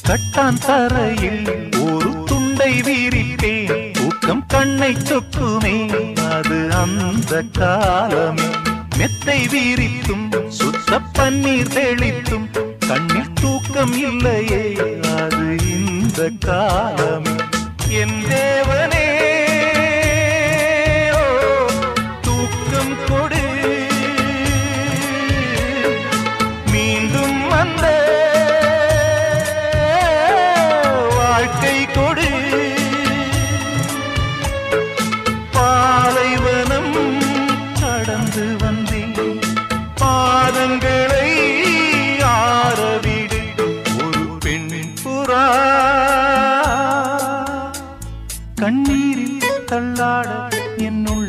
கட்டான் தரையில் ஒரு துண்டை வீரிப்பேன், தூக்கம் கண்ணை சொக்குமே அது அந்த காலமே. மெத்தை வீரித்தும் சுத்த பன்னீர் தெளித்தும் கண்ணில் தூக்கம் இல்லையே அது இந்த காலமே. என் தேவனே தூக்கம் கொடு, மீண்டும் வந்த வாழ்க்கை கொடு. பாலைவனம் கடந்து வந்தேன், பாதங்களை ஆரவிடு. ஒரு பெண்ணின் புறா கண்ணீரில் தள்ளாட என்னுள்